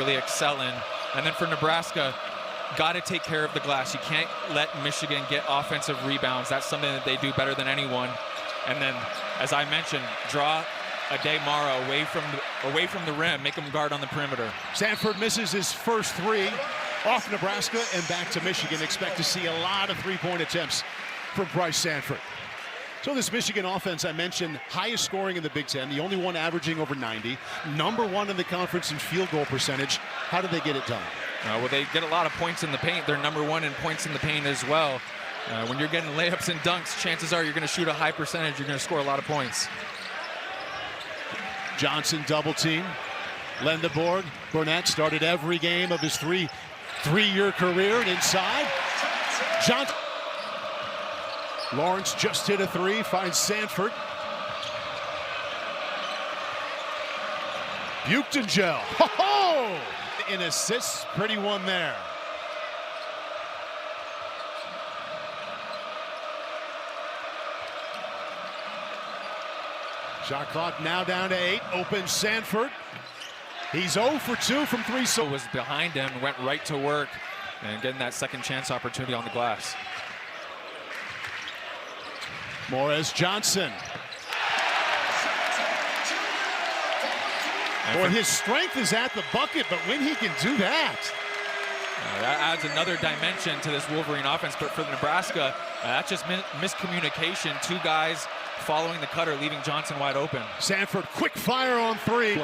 really excel in. And then for Nebraska, got to take care of the glass. You can't let Michigan get offensive rebounds. That's something that they do better than anyone. And then, as I mentioned, draw Ade Mara away from the rim, make him guard on the perimeter. Sandfort misses his first three off Nebraska and back to Michigan. Expect to see a lot of three-point attempts from Pryce Sandfort. So this Michigan offense, I mentioned, highest scoring in the Big Ten, the only one averaging over 90, number one in the conference in field goal percentage. How do they get it done? Well, they get a lot of points in the paint. They're number one in points in the paint as well. When you're getting layups and dunks, chances are you're going to shoot a high percentage. You're going to score a lot of points. Johnson double team. Lendeborg. Burnett started every game of his three-year career. And inside, Johnson. Lawrence just hit a three, finds Sandfort. Buchtengel. Ho-ho! In assists, pretty one there. Shot clock now down to 8. Open Sandfort. He's 0 for 2 from 3. So was behind him, went right to work, and getting that second chance opportunity on the glass. Morez Johnson. Boy, his strength is at the bucket, but when he can do that. That adds another dimension to this Wolverine offense. But for Nebraska, that's just miscommunication. Two guys following the cutter, leaving Johnson wide open. Sandfort, quick fire on three.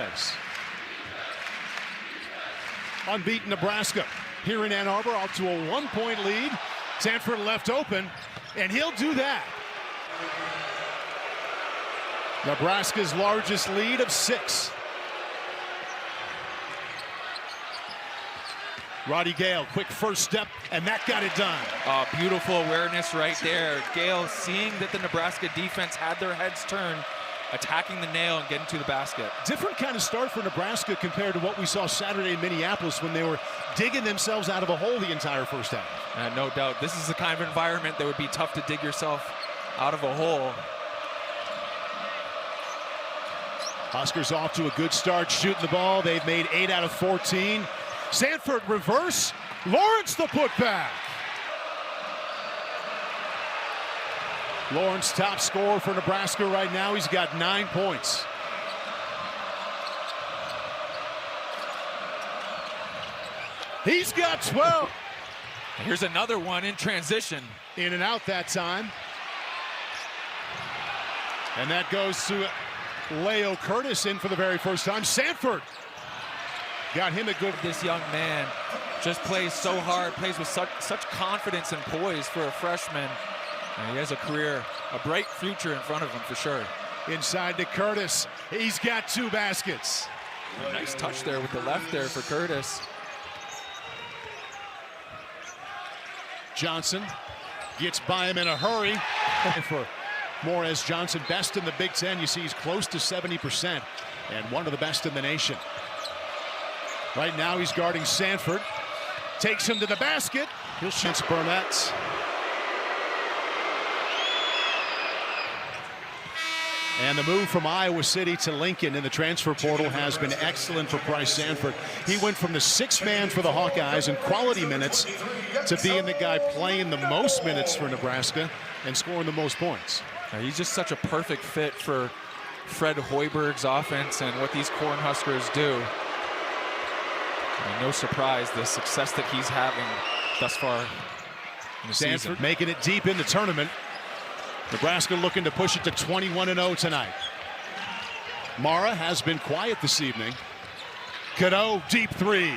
Unbeaten Nebraska here in Ann Arbor, out to a 1-point lead. Sandfort left open, and he'll do that. Nebraska's largest lead of 6. Roddy Gale, quick first step, and that got it done. Beautiful awareness right there. Gale seeing that the Nebraska defense had their heads turned, attacking the nail and getting to the basket. Different kind of start for Nebraska compared to what we saw Saturday in Minneapolis when they were digging themselves out of a hole the entire first half. No doubt. This is the kind of environment that would be tough to dig yourself out of a hole. Huskers off to a good start shooting the ball. They've made 8 out of 14. Sandfort reverse. Lawrence the putback. Lawrence top scorer for Nebraska right now. He's got 9 points. He's got 12. Here's another one in transition. In and out that time. And that goes to Leo Curtis in for the very first time. Sandfort got him a good. This young man just plays so hard, plays with such confidence and poise for a freshman. And he has a career, a bright future in front of him for sure. Inside to Curtis. He's got 2 baskets. Nice touch there with the left there for Curtis. Johnson gets by him in a hurry. For Morez Johnson, best in the Big Ten. You see he's close to 70% and one of the best in the nation. Right now he's guarding Sandfort. Takes him to the basket. He'll shoot Burnett. And the move from Iowa City to Lincoln in the transfer portal has been excellent for Pryce Sandfort. He went from the 6th man for the Hawkeyes in quality minutes to being the guy playing the most minutes for Nebraska and scoring the most points. He's just such a perfect fit for Fred Hoiberg's offense and what these Cornhuskers do. And no surprise, the success that he's having thus far in the season. Sandfort making it deep in the tournament. Nebraska looking to push it to 21-0 tonight. Mara has been quiet this evening. Cadeau, deep 3.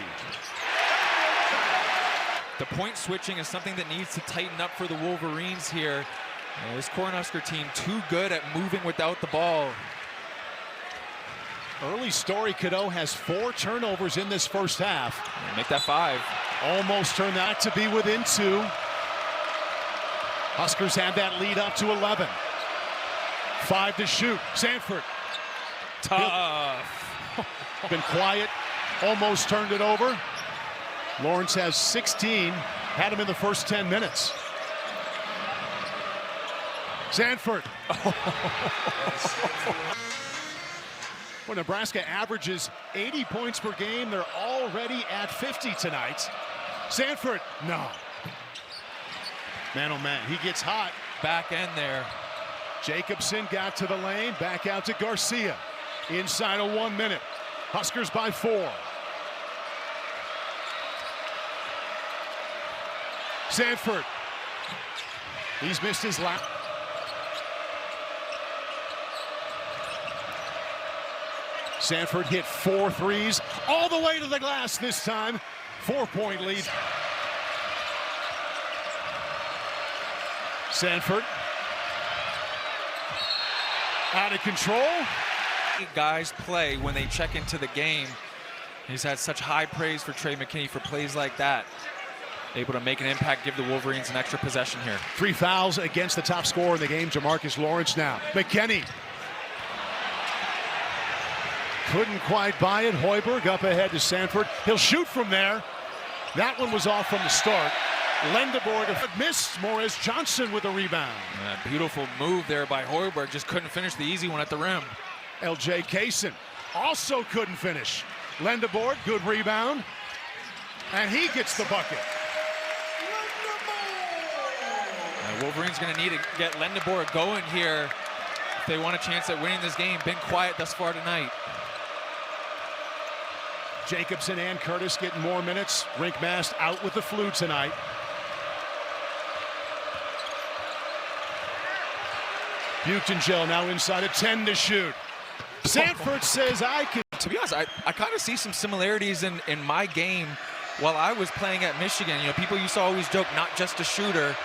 The point switching is something that needs to tighten up for the Wolverines here. This Cornhusker team too good at moving without the ball. Early story, Cadeau has 4 turnovers in this first half. Make that 5. Almost turned that to be within 2. Huskers had that lead up to 11. 5 to shoot. Sandfort. Tough. Been quiet. Almost turned it over. Lawrence has 16. Had him in the first 10 minutes. Sandfort. Well, Nebraska averages 80 points per game. They're already at 50 tonight. Sandfort, no. Man, oh man, he gets hot. Back end there. Jacobson got to the lane, back out to Garcia. Inside of 1 minute. Huskers by 4. Sandfort. He's missed his lap. Sandfort hit 4 threes all the way to the glass this time. 4-point lead. Sandfort out of control. Guys play when they check into the game. He's had such high praise for Trey McKinney for plays like that. Able to make an impact, give the Wolverines an extra possession here. 3 fouls against the top scorer in the game, Jamarcus Lawrence now. McKinney. Couldn't quite buy it. Hoiberg up ahead to Sandfort. He'll shoot from there. That one was off from the start. Lendeborg missed. Morris Johnson with a rebound. Beautiful move there by Hoiberg. Just couldn't finish the easy one at the rim. LJ Kaysen also couldn't finish. Lendeborg, good rebound. And he gets the bucket. Wolverines going to need to get Lendeborg going here if they want a chance at winning this game. Been quiet thus far tonight. Jacobson and Curtis getting more minutes. Rinkmast out with the flu tonight. Buchtengel now inside of 10 to shoot. Sandfort says I can. To be honest, I kind of see some similarities in my game while I was playing at Michigan. You know, people used to always joke, not just a shooter.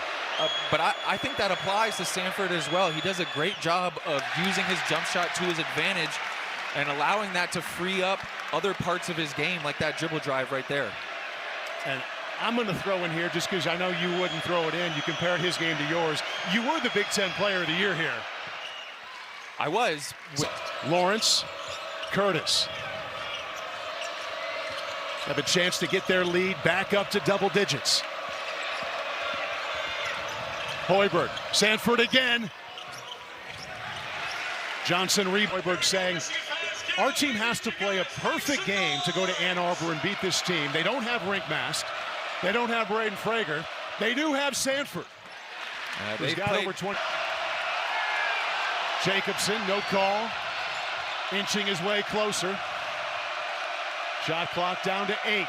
But I think that applies to Sandfort as well. He does a great job of using his jump shot to his advantage and allowing that to free up other parts of his game, like that dribble drive right there. And I'm going to throw in here, just because I know you wouldn't throw it in. You compared his game to yours. You were the Big Ten Player of the Year here. I was. Lawrence, Curtis have a chance to get their lead back up to double digits. Hoiberg, Sandfort again. Johnson, Hoiberg saying, our team has to play a perfect game to go to Ann Arbor and beat this team. They don't have Rinkmast. They don't have Braden Frager. They do have Sandfort. He's got over 20. Jacobson, no call. Inching his way closer. Shot clock down to 8.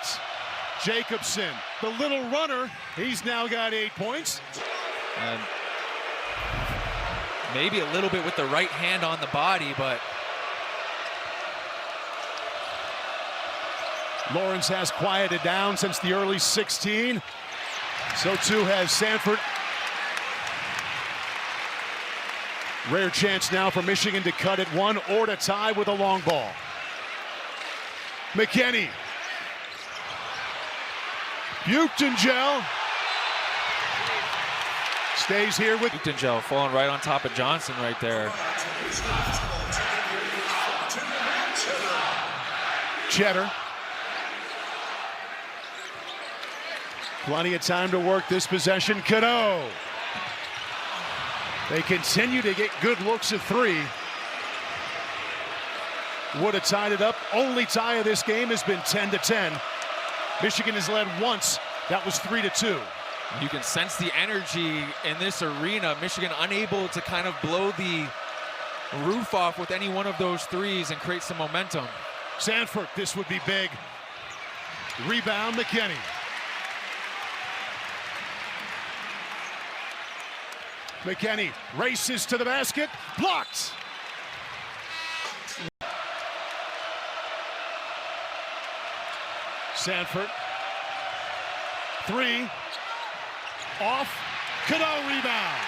Jacobson, the little runner, he's now got 8 points. And maybe a little bit with the right hand on the body, but Lawrence has quieted down since the early 16. So too has Sandfort. Rare chance now for Michigan to cut it 1 or to tie with a long ball. McKinney. Buchtengel. Stays here with Buchtengel falling right on top of Johnson right there. Cheddar. Plenty of time to work this possession. Cadeau. They continue to get good looks at 3. Would have tied it up. Only tie of this game has been 10-10. Michigan has led once. That was 3-2. You can sense the energy in this arena. Michigan unable to kind of blow the roof off with any one of those threes and create some momentum. Sandfort, this would be big. Rebound, McKinney. McKinney races to the basket, blocked. Sandfort, 3, off, Cadeau rebound.